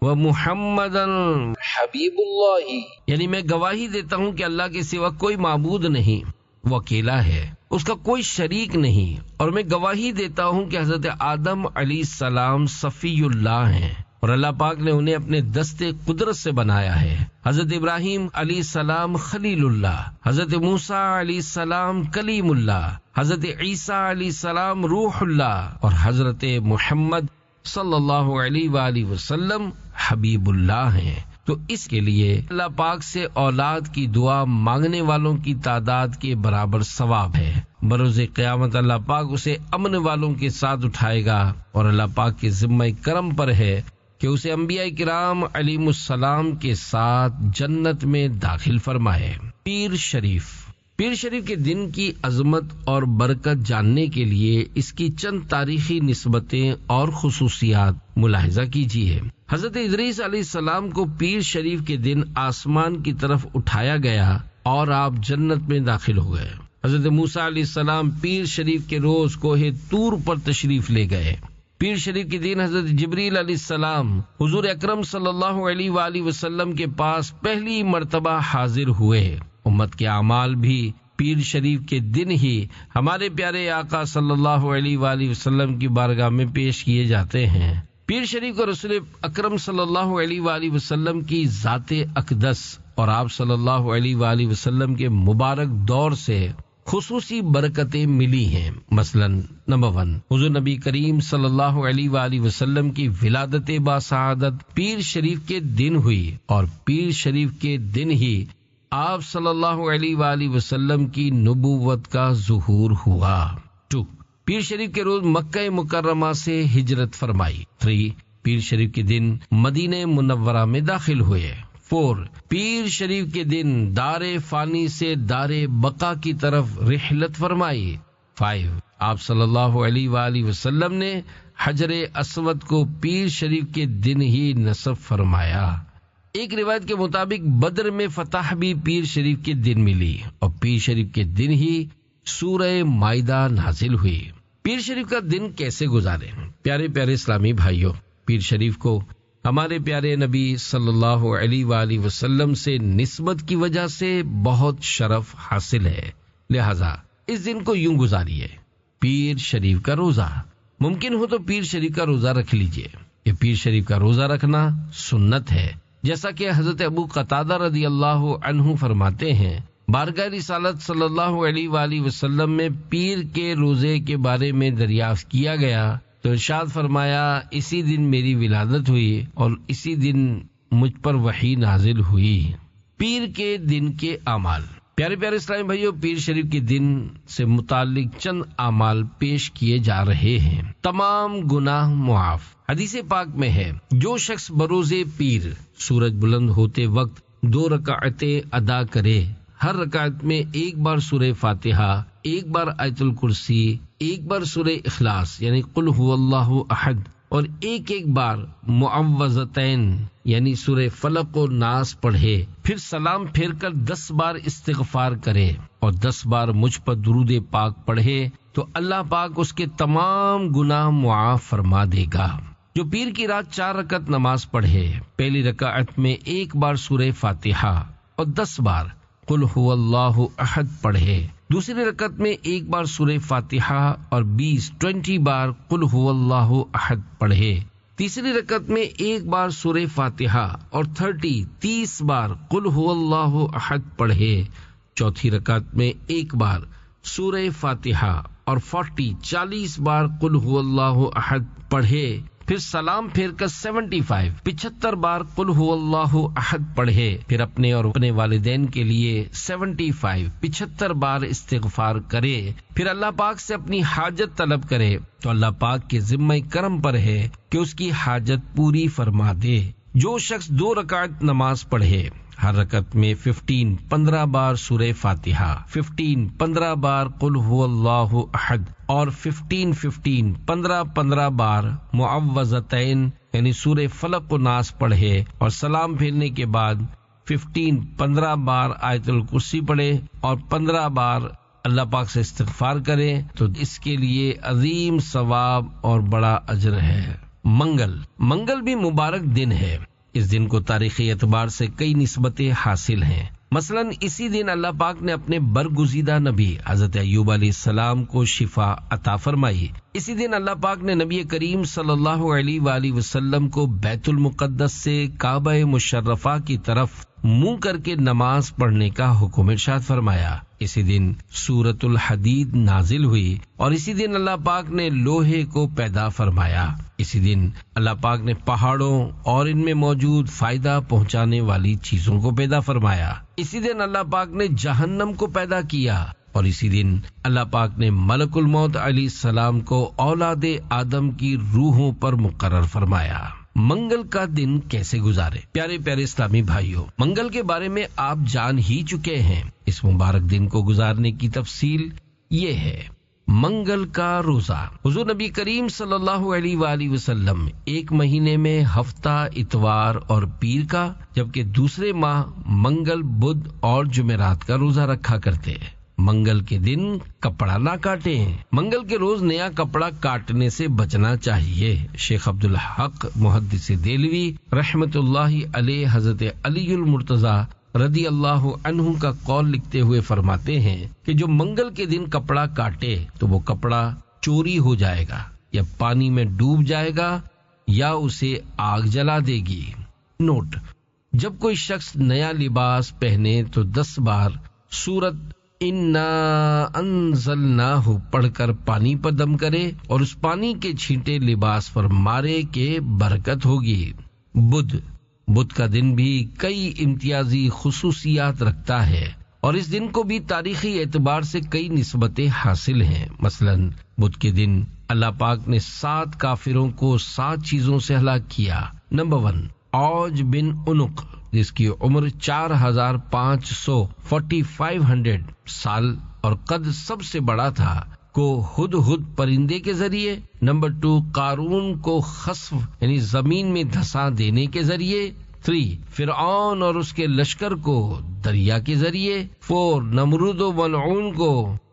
ومحمد حبیب اللہ، یعنی میں گواہی دیتا ہوں کہ اللہ کے سوا کوئی معبود نہیں، وہ اکیلا ہے، اس کا کوئی شریک نہیں، اور میں گواہی دیتا ہوں کہ حضرت آدم علیہ السلام صفی اللہ ہیں اور اللہ پاک نے انہیں اپنے دست قدرت سے بنایا ہے، حضرت ابراہیم علیہ السلام خلیل اللہ، حضرت موسیٰ علیہ السلام کلیم اللہ، حضرت عیسیٰ علیہ السلام روح اللہ اور حضرت محمد صلی اللہ علیہ وآلہ وسلم حبیب اللہ ہیں۔ تو اس کے لیے اللہ پاک سے اولاد کی دعا مانگنے والوں کی تعداد کے برابر ثواب ہے۔ بروز قیامت اللہ پاک اسے امن والوں کے ساتھ اٹھائے گا اور اللہ پاک کے ذمہ کرم پر ہے کہ اسے انبیاء کرام علیہم السلام کے ساتھ جنت میں داخل فرمائے۔ پیر شریف کے دن کی عظمت اور برکت جاننے کے لیے اس کی چند تاریخی نسبتیں اور خصوصیات ملاحظہ کیجیے۔ حضرت ادریس علیہ السلام کو پیر شریف کے دن آسمان کی طرف اٹھایا گیا اور آپ جنت میں داخل ہو گئے۔ حضرت موسیٰ علیہ السلام پیر شریف کے روز کوہ طور پر تشریف لے گئے۔ پیر شریف کے دن حضرت جبریل علیہ السلام حضور اکرم صلی اللہ علیہ وآلہ وسلم کے پاس پہلی مرتبہ حاضر ہوئے۔ امت کے اعمال بھی پیر شریف کے دن ہی ہمارے پیارے آقا صلی اللہ علیہ وآلہ وسلم کی بارگاہ میں پیش کیے جاتے ہیں۔ پیر شریف کو رسول اکرم صلی اللہ علیہ وآلہ وسلم کی ذات اقدس اور آپ صلی اللہ علیہ وآلہ وسلم کے مبارک دور سے خصوصی برکتیں ملی ہیں۔ مثلا نمبر 1، حضور نبی کریم صلی اللہ علیہ وآلہ وسلم کی ولادت باسعادت پیر شریف کے دن ہوئی اور پیر شریف کے دن ہی آپ صلی اللہ علیہ وآلہ وسلم کی نبوت کا ظہور ہوا۔ 2، پیر شریف کے روز مکہ مکرمہ سے ہجرت فرمائی۔ 3، پیر شریف کے دن مدینہ منورہ میں داخل ہوئے۔ 4. پیر شریف کے دن دار فانی سے دار بقا کی طرف رحلت فرمائی. 5. آپ صلی اللہ علیہ وآلہ وسلم نے حجر اسود کو پیر شریف کے دن ہی نصب فرمایا. ایک روایت کے مطابق بدر میں فتح بھی پیر شریف کے دن ملی اور پیر شریف کے دن ہی سورہ مائدہ نازل ہوئی. پیر شریف کا دن کیسے گزارے؟ پیارے پیارے اسلامی بھائیوں، پیر شریف کو ہمارے پیارے نبی صلی اللہ علیہ وآلہ وسلم سے نسبت کی وجہ سے بہت شرف حاصل ہے، لہذا اس دن کو یوں گزاریے. پیر شریف کا روزہ، ممکن ہو تو پیر شریف کا روزہ رکھ لیجئے. یہ پیر شریف کا روزہ رکھنا سنت ہے، جیسا کہ حضرت ابو قتادہ رضی اللہ عنہ فرماتے ہیں، بارگاہ رسالت صلی اللہ علیہ وآلہ وسلم میں پیر کے روزے کے بارے میں دریافت کیا گیا تو ارشاد فرمایا، اسی دن میری ولادت ہوئی اور اسی دن مجھ پر وحی نازل ہوئی. پیر کے دن کے اعمال. پیارے پیارے اسلامی بھائیوں، پیر شریف کے دن سے متعلق چند اعمال پیش کیے جا رہے ہیں. تمام گناہ معاف. حدیث پاک میں ہے، جو شخص بروز پیر سورج بلند ہوتے وقت 2 رکعتیں ادا کرے، ہر رکعت میں ایک بار سورہ فاتحہ، ایک بار آیت الکرسی، ایک بار سورہ اخلاص یعنی قل هو اللہ احد اور ایک بار معوذتین یعنی سورہ فلق و ناس پڑھے، پھر سلام پھیر کر 10 بار استغفار کرے اور 10 بار مجھ پر درود پاک پڑھے تو اللہ پاک اس کے تمام گناہ معاف فرما دے گا. جو پیر کی رات 4 رکعت نماز پڑھے، پہلی رکعت میں ایک بار سورہ فاتحہ اور 10 بار قل هو اللہ احد پڑھے، دوسری رکعت میں ایک بار سورہ فاتحہ اور 20 بار قل هو اللہ احد پڑھے، تیسری رکعت میں ایک بار سورہ فاتحہ اور 30 بار قل هو اللہ احد پڑھے، چوتھی رکعت میں ایک بار سورہ فاتحہ اور 40 بار قل هو اللہ احد پڑھے، پھر سلام پھیر کر 75 بار قل هو اللہ احد پڑھے، پھر اپنے اور اپنے والدین کے لیے 75 بار استغفار کرے، پھر اللہ پاک سے اپنی حاجت طلب کرے تو اللہ پاک کے ذمہ کرم پر ہے کہ اس کی حاجت پوری فرما دے. جو شخص 2 رکعت نماز پڑھے، ہر رکعت میں 15 بار سورہ فاتحہ، 15 بار قل هو اللہ احد اور 15 بار معوذتین یعنی سورہ فلق و ناس پڑھے اور سلام پھیرنے کے بعد 15 بار آیت الکرسی پڑھے اور 15 بار اللہ پاک سے استغفار کرے تو اس کے لیے عظیم ثواب اور بڑا اجر ہے. منگل بھی مبارک دن ہے. اس دن کو تاریخی اعتبار سے کئی نسبتیں حاصل ہیں. مثلا اسی دن اللہ پاک نے اپنے برگزیدہ نبی حضرت ایوب علیہ السلام کو شفا عطا فرمائی. اسی دن اللہ پاک نے نبی کریم صلی اللہ علیہ وآلہ وسلم کو بیت المقدس سے کعبہ مشرفہ کی طرف منہ کر کے نماز پڑھنے کا حکم ارشاد فرمایا. اسی دن سورۃ الحدید نازل ہوئی اور اسی دن اللہ پاک نے لوہے کو پیدا فرمایا. اسی دن اللہ پاک نے پہاڑوں اور ان میں موجود فائدہ پہنچانے والی چیزوں کو پیدا فرمایا. اسی دن اللہ پاک نے جہنم کو پیدا کیا اور اسی دن اللہ پاک نے ملک الموت علیہ السلام کو اولاد آدم کی روحوں پر مقرر فرمایا. منگل کا دن کیسے گزارے؟ پیارے پیارے اسلامی بھائیوں، منگل کے بارے میں آپ جان ہی چکے ہیں. اس مبارک دن کو گزارنے کی تفصیل یہ ہے. منگل کا روزہ. حضور نبی کریم صلی اللہ علیہ وآلہ وسلم ایک مہینے میں ہفتہ، اتوار اور پیر کا، جبکہ دوسرے ماہ منگل، بدھ اور جمعرات کا روزہ رکھا کرتے ہیں. منگل کے دن کپڑا نہ کاٹیں. منگل کے روز نیا کپڑا کاٹنے سے بچنا چاہیے. شیخ عبدالحق محدث دہلوی رحمت اللہ علیہ حضرت علی المرتضی رضی اللہ عنہ کا قول لکھتے ہوئے فرماتے ہیں کہ جو منگل کے دن کپڑا کاٹے تو وہ کپڑا چوری ہو جائے گا یا پانی میں ڈوب جائے گا یا اسے آگ جلا دے گی. نوٹ: جب کوئی شخص نیا لباس پہنے تو 10 بار سورت انا انزلناہ پڑھ کر پانی پر دم کرے اور اس پانی کے چھینٹے لباس پر مارے کہ برکت ہوگی. بدھ کا دن بھی کئی امتیازی خصوصیات رکھتا ہے اور اس دن کو بھی تاریخی اعتبار سے کئی نسبتیں حاصل ہیں. مثلا بدھ کے دن اللہ پاک نے 7 کافروں کو 7 چیزوں سے ہلاک کیا. نمبر 1، اوج بن عنق جس کی عمر 4500 سال اور قد سب سے بڑا تھا کو ہد ہد پرندے کے ذریعے، نمبر 2 قارون کو خسف یعنی زمین میں دھسا دینے کے ذریعے، 3 فرعون اور اس کے لشکر کو دریا کے ذریعے، 4 نمرود و ملعون کو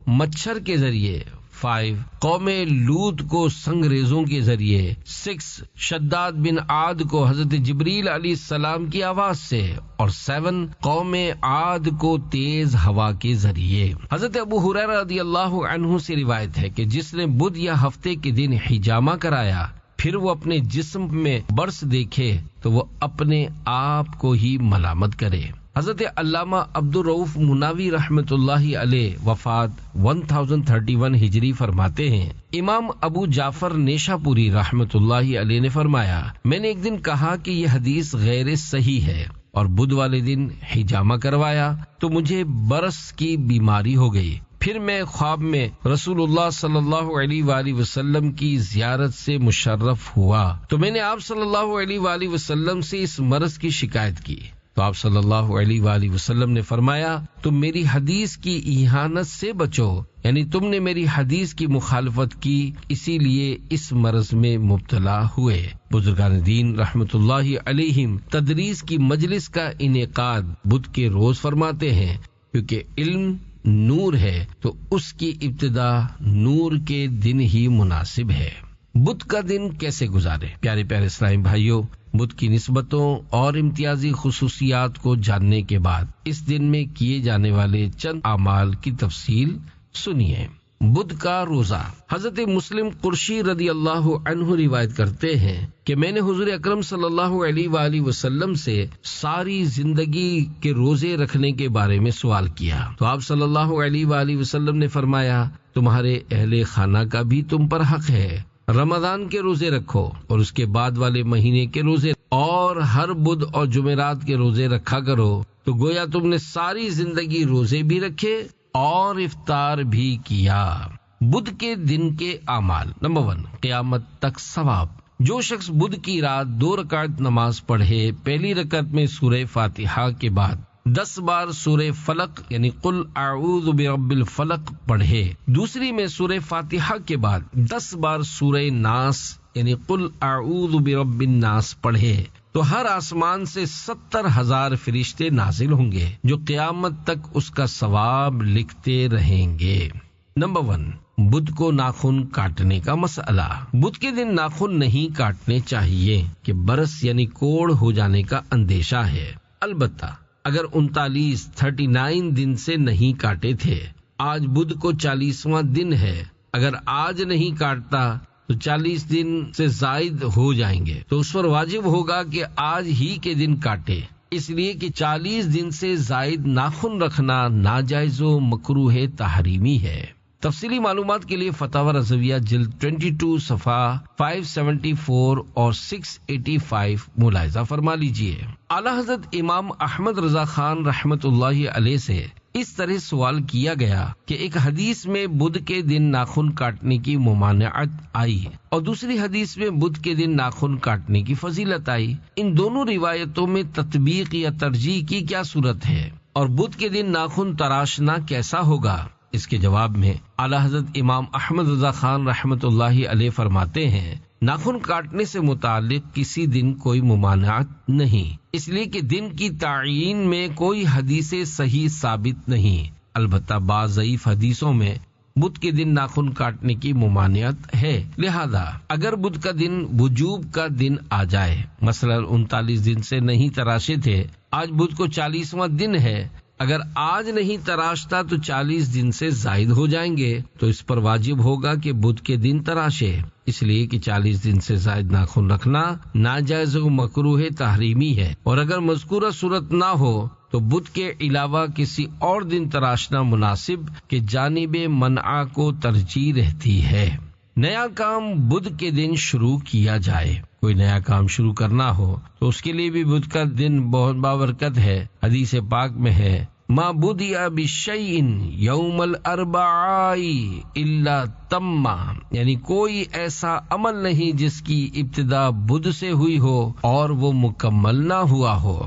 مچھر کے ذریعے، 5 قوم لوط کو سنگریزوں کے ذریعے، 6 شداد بن عاد کو حضرت جبریل علیہ السلام کی آواز سے، اور 7 قوم عاد کو تیز ہوا کے ذریعے۔ حضرت ابو ہریرہ رضی اللہ عنہ سے روایت ہے کہ جس نے بدھ یا ہفتے کے دن حجامہ کرایا پھر وہ اپنے جسم میں برس دیکھے تو وہ اپنے آپ کو ہی ملامت کرے۔ حضرت علامہ عبد الرؤف مناوی رحمۃ اللہ علیہ وفات 1031 ہجری فرماتے ہیں، امام ابو جعفر نیشا پوری رحمۃ اللہ علیہ نے فرمایا، میں نے ایک دن کہا کہ یہ حدیث غیر صحیح ہے اور بدھ والے دن حجامہ کروایا تو مجھے برس کی بیماری ہو گئی۔ پھر میں خواب میں رسول اللہ صلی اللہ علیہ وآلہ وسلم کی زیارت سے مشرف ہوا تو میں نے آپ صلی اللہ علیہ وآلہ وسلم سے اس مرض کی شکایت کی تو آپ صلی اللہ علیہ وآلہ وسلم نے فرمایا تم میری حدیث کی اہانت سے بچو، یعنی تم نے میری حدیث کی مخالفت کی اسی لیے اس مرض میں مبتلا ہوئے۔ بزرگان دین رحمت اللہ علیہم تدریس کی مجلس کا انعقاد بدھ کے روز فرماتے ہیں، کیونکہ علم نور ہے تو اس کی ابتدا نور کے دن ہی مناسب ہے۔ بدھ کا دن کیسے گزارے؟ پیارے پیارے اسلامی بھائیوں، بدھ کی نسبتوں اور امتیازی خصوصیات کو جاننے کے بعد اس دن میں کیے جانے والے چند اعمال کی تفصیل سنیے۔ بدھ کا روزہ۔ حضرت مسلم قرشی رضی اللہ عنہ روایت کرتے ہیں کہ میں نے حضور اکرم صلی اللہ علیہ وآلہ وسلم سے ساری زندگی کے روزے رکھنے کے بارے میں سوال کیا تو آپ صلی اللہ علیہ وآلہ وسلم نے فرمایا تمہارے اہل خانہ کا بھی تم پر حق ہے، رمضان کے روزے رکھو اور اس کے بعد والے مہینے کے روزے اور ہر بدھ اور جمعرات کے روزے رکھا کرو، تو گویا تم نے ساری زندگی روزے بھی رکھے اور افطار بھی کیا۔ بدھ کے دن کے اعمال۔ نمبر 1 قیامت تک ثواب۔ جو شخص بدھ کی رات 2 رکعت نماز پڑھے، پہلی رکعت میں سورہ فاتحہ کے بعد 10 بار سورہ فلق یعنی قل اعوذ برب الفلق پڑھے، دوسری میں سورہ فاتحہ کے بعد 10 بار سورہ ناس یعنی قل اعوذ برب الناس پڑھے تو ہر آسمان سے 70,000 فرشتے نازل ہوں گے جو قیامت تک اس کا ثواب لکھتے رہیں گے۔ نمبر 1 بدھ کو ناخن کاٹنے کا مسئلہ۔ بدھ کے دن ناخن نہیں کاٹنے چاہیے کہ برس یعنی کوڑ ہو جانے کا اندیشہ ہے، البتہ اگر 39 دن سے نہیں کاٹے تھے، آج بدھ کو 40واں دن ہے، اگر آج نہیں کاٹتا تو 40 دن سے زائد ہو جائیں گے تو اس پر واجب ہوگا کہ آج ہی کے دن کاٹے، اس لیے کہ 40 دن سے زائد ناخن رکھنا ناجائز و مکروہ تحریمی ہے۔ تفصیلی معلومات کے لیے فتاوی رضویہ جلد 22 صفحہ 574 اور 685 ملاحظہ فرما لیجیے۔ اعلی حضرت امام احمد رضا خان رحمت اللہ علیہ سے اس طرح سوال کیا گیا کہ ایک حدیث میں بدھ کے دن ناخن کاٹنے کی ممانعت آئی اور دوسری حدیث میں بدھ کے دن ناخن کاٹنے کی فضیلت آئی، ان دونوں روایتوں میں تطبیق یا ترجیح کی کیا صورت ہے اور بدھ کے دن ناخن تراشنا کیسا ہوگا؟ اس کے جواب میں اعلی حضرت امام احمد رضا خان رحمت اللہ علیہ فرماتے ہیں ناخن کاٹنے سے متعلق کسی دن کوئی ممانعت نہیں، اس لیے کہ دن کی تعیین میں کوئی حدیث صحیح ثابت نہیں، البتہ بعض ضعیف حدیثوں میں بدھ کے دن ناخن کاٹنے کی ممانعت ہے، لہذا اگر بدھ کا دن وجوب کا دن آ جائے، مثلا 39 دن سے نہیں تراشے تھے، آج بدھ کو 40واں دن ہے، اگر آج نہیں تراشتا تو 40 دن سے زائد ہو جائیں گے تو اس پر واجب ہوگا کہ بدھ کے دن تراشے، اس لیے کہ 40 دن سے زائد ناخن رکھنا ناجائز و مکروہ تحریمی ہے، اور اگر مذکورہ صورت نہ ہو تو بدھ کے علاوہ کسی اور دن تراشنا مناسب کہ جانب منع کو ترجیح رہتی ہے۔ نیا کام بدھ کے دن شروع کیا جائے۔ کوئی نیا کام شروع کرنا ہو تو اس کے لیے بھی بدھ کا دن بہت بابرکت ہے، حدیث پاک میں ہے ما بدیا بشیء یوم الاربعاء الا تم، یعنی کوئی ایسا عمل نہیں جس کی ابتدا بدھ سے ہوئی ہو اور وہ مکمل نہ ہوا ہو۔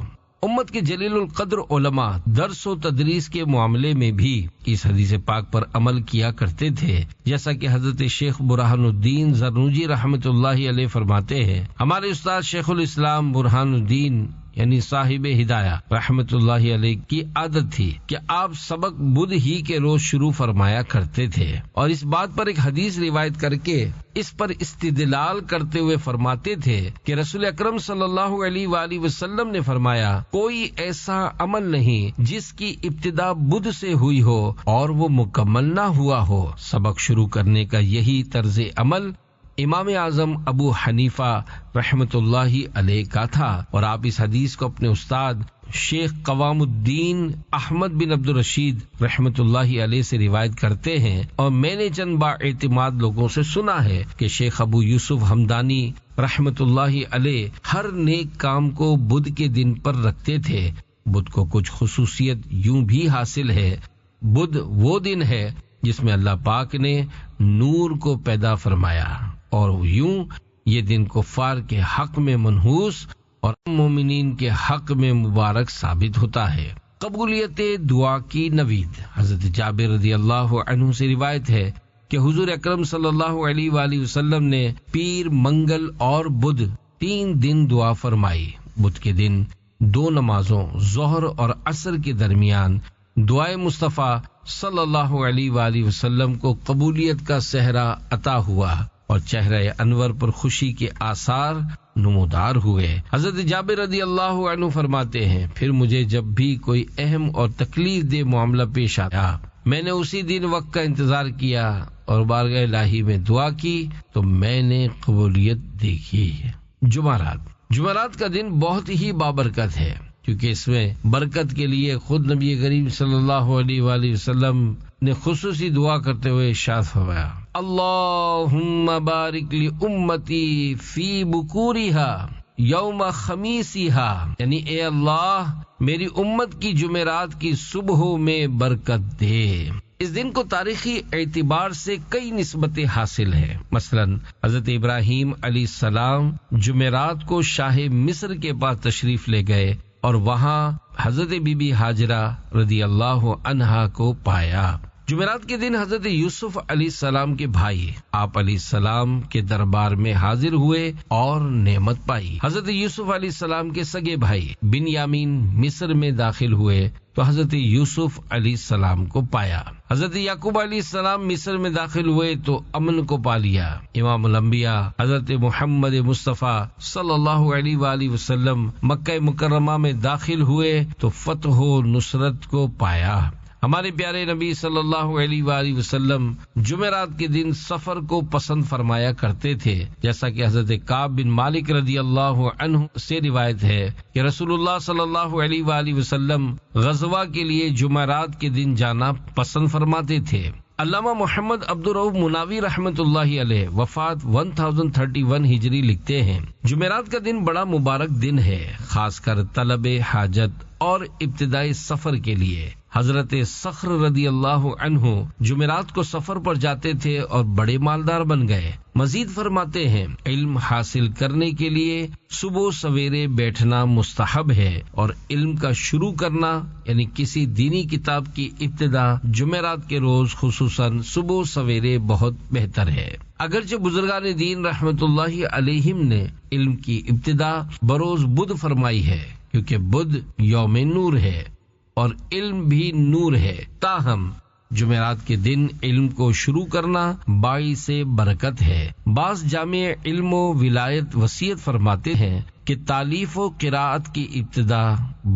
امت کے جلیل القدر علماء درس و تدریس کے معاملے میں بھی اس حدیث پاک پر عمل کیا کرتے تھے، جیسا کہ حضرت شیخ برہان الدین زرنوجی رحمۃ اللہ علیہ فرماتے ہیں، ہمارے استاد شیخ الاسلام برہان الدین یعنی صاحب ہدایہ رحمت اللہ علیہ کی عادت تھی کہ آپ سبق بدھ ہی کے روز شروع فرمایا کرتے تھے، اور اس بات پر ایک حدیث روایت کر کے اس پر استدلال کرتے ہوئے فرماتے تھے کہ رسول اکرم صلی اللہ علیہ وآلہ وسلم نے فرمایا، کوئی ایسا عمل نہیں جس کی ابتدا بدھ سے ہوئی ہو اور وہ مکمل نہ ہوا ہو۔ سبق شروع کرنے کا یہی طرز عمل امام اعظم ابو حنیفہ رحمت اللہ علیہ کا تھا، اور آپ اس حدیث کو اپنے استاد شیخ قوام الدین احمد بن عبد الرشید رحمت اللہ علیہ سے روایت کرتے ہیں، اور میں نے چند بااعتماد لوگوں سے سنا ہے کہ شیخ ابو یوسف ہمدانی رحمت اللہ علیہ ہر نیک کام کو بدھ کے دن پر رکھتے تھے۔ بدھ کو کچھ خصوصیت یوں بھی حاصل ہے، بدھ وہ دن ہے جس میں اللہ پاک نے نور کو پیدا فرمایا، اور یوں یہ دن کفار کے حق میں منحوس اور مومنین کے حق میں مبارک ثابت ہوتا ہے۔ قبولیت دعا کی نوید، حضرت جابر رضی اللہ عنہ سے روایت ہے کہ حضور اکرم صلی اللہ علیہ وآلہ وسلم نے پیر، منگل اور بدھ 3 دن دعا فرمائی۔ بدھ کے دن 2 نمازوں ظہر اور عصر کے درمیان دعائے مصطفیٰ صلی اللہ علیہ وآلہ وسلم کو قبولیت کا صحرا عطا ہوا، اور چہرہ انور پر خوشی کے آثار نمودار ہوئے۔ حضرت جابر رضی اللہ عنہ فرماتے ہیں، پھر مجھے جب بھی کوئی اہم اور تکلیف دہ معاملہ پیش آیا، میں نے اسی دن وقت کا انتظار کیا اور بارگاہ الہی میں دعا کی تو میں نے قبولیت دیکھی۔ جمعرات کا دن بہت ہی بابرکت ہے، کیونکہ اس میں برکت کے لیے خود نبی کریم صلی اللہ علیہ وآلہ وسلم نے خصوصی دعا کرتے ہوئے ارشاد فرمایا، اللہم بارک لی امتی فی بکورہا یوم خمیسہا، یعنی اے اللہ میری امت کی جمعرات کی صبحوں میں برکت دے۔ اس دن کو تاریخی اعتبار سے کئی نسبتیں حاصل ہیں، مثلا حضرت ابراہیم علیہ السلام جمعرات کو شاہ مصر کے پاس تشریف لے گئے اور وہاں حضرت بی بی ہاجرہ رضی اللہ عنہا کو پایا۔ جمعرات کے دن حضرت یوسف علیہ السلام کے بھائی آپ علیہ السلام کے دربار میں حاضر ہوئے اور نعمت پائی۔ حضرت یوسف علیہ السلام کے سگے بھائی بنیامین مصر میں داخل ہوئے تو حضرت یوسف علیہ السلام کو پایا۔ حضرت یعقوب علیہ السلام مصر میں داخل ہوئے تو امن کو پا لیا۔ امام الانبیاء حضرت محمد مصطفیٰ صلی اللہ علیہ وآلہ وسلم مکہ مکرمہ میں داخل ہوئے تو فتح و نصرت کو پایا۔ ہمارے پیارے نبی صلی اللہ علیہ وآلہ وسلم جمعرات کے دن سفر کو پسند فرمایا کرتے تھے، جیسا کہ حضرت کعب بن مالک رضی اللہ عنہ سے روایت ہے کہ رسول اللہ صلی اللہ علیہ وآلہ وسلم غزوہ کے لیے جمعرات کے دن جانا پسند فرماتے تھے۔ علامہ محمد عبدالرؤف مناوی رحمت اللہ علیہ وفات 1031 ہجری لکھتے ہیں، جمعرات کا دن بڑا مبارک دن ہے، خاص کر طلب حاجت اور ابتدائی سفر کے لیے۔ حضرت صخر رضی اللہ عنہ جمعرات کو سفر پر جاتے تھے اور بڑے مالدار بن گئے۔ مزید فرماتے ہیں، علم حاصل کرنے کے لیے صبح سویرے بیٹھنا مستحب ہے، اور علم کا شروع کرنا یعنی کسی دینی کتاب کی ابتدا جمعرات کے روز خصوصاً صبح سویرے بہت بہتر ہے۔ اگرچہ بزرگان دین رحمت اللہ علیہم نے علم کی ابتدا بروز بدھ فرمائی ہے، کیونکہ بدھ یوم نور ہے اور علم بھی نور ہے، تاہم جمعرات کے دن علم کو شروع کرنا باعث برکت ہے۔ بعض جامع علم و ولایت وصیت فرماتے ہیں کہ تالیف و قراءت کی ابتدا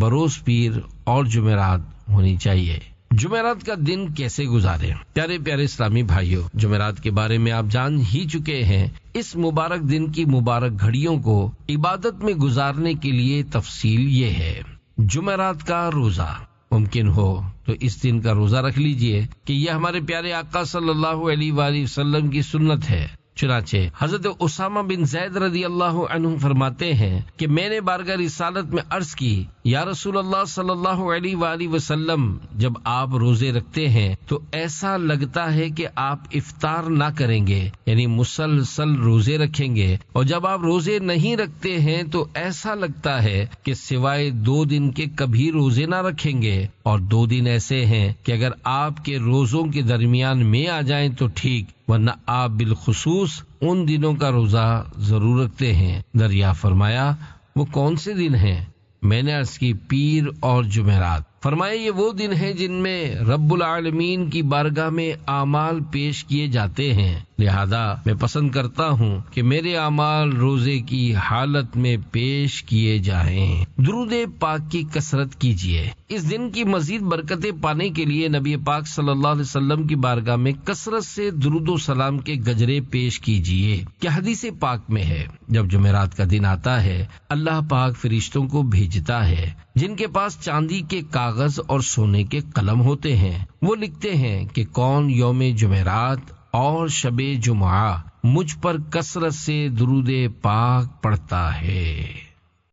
بروز پیر اور جمعرات ہونی چاہیے۔ جمعرات کا دن کیسے گزارے؟ پیارے پیارے اسلامی بھائیوں، جمعرات کے بارے میں آپ جان ہی چکے ہیں۔ اس مبارک دن کی مبارک گھڑیوں کو عبادت میں گزارنے کے لیے تفصیل یہ ہے۔ جمعرات کا روزہ ممکن ہو تو اس دن کا روزہ رکھ لیجئے کہ یہ ہمارے پیارے آقا صلی اللہ علیہ وآلہ وسلم کی سنت ہے۔ چنانچہ حضرت اسامہ بن زید رضی اللہ عنہ فرماتے ہیں کہ میں نے بارگاہ رسالت میں عرض کی، یا رسول اللہ صلی اللہ علیہ وآلہ وسلم، جب آپ روزے رکھتے ہیں تو ایسا لگتا ہے کہ آپ افطار نہ کریں گے، یعنی مسلسل روزے رکھیں گے، اور جب آپ روزے نہیں رکھتے ہیں تو ایسا لگتا ہے کہ سوائے 2 دن کے کبھی روزے نہ رکھیں گے، اور 2 دن ایسے ہیں کہ اگر آپ کے روزوں کے درمیان میں آ جائیں تو ٹھیک، ورنہ آپ بالخصوص ان دنوں کا روزہ ضرور رکھتے ہیں۔ دریا فرمایا وہ کون سے دن ہیں؟ میں نے عرض کی پیر اور جمعرات۔ فرمایا یہ وہ دن ہیں جن میں رب العالمین کی بارگاہ میں اعمال پیش کیے جاتے ہیں، لہذا میں پسند کرتا ہوں کہ میرے اعمال روزے کی حالت میں پیش کیے جائیں۔ درود پاک کی کثرت کیجیے۔ اس دن کی مزید برکتیں پانے کے لیے نبی پاک صلی اللہ علیہ وسلم کی بارگاہ میں کثرت سے درود و سلام کے گجرے پیش کیجیے۔ کہ حدیث پاک میں ہے، جب جمعرات کا دن آتا ہے اللہ پاک فرشتوں کو بھیجتا ہے جن کے پاس چاندی کے کاغذ اور سونے کے قلم ہوتے ہیں، وہ لکھتے ہیں کہ کون یوم جمعرات اور شب جمعہ مجھ پر کثرت سے درود پاک پڑھتا ہے۔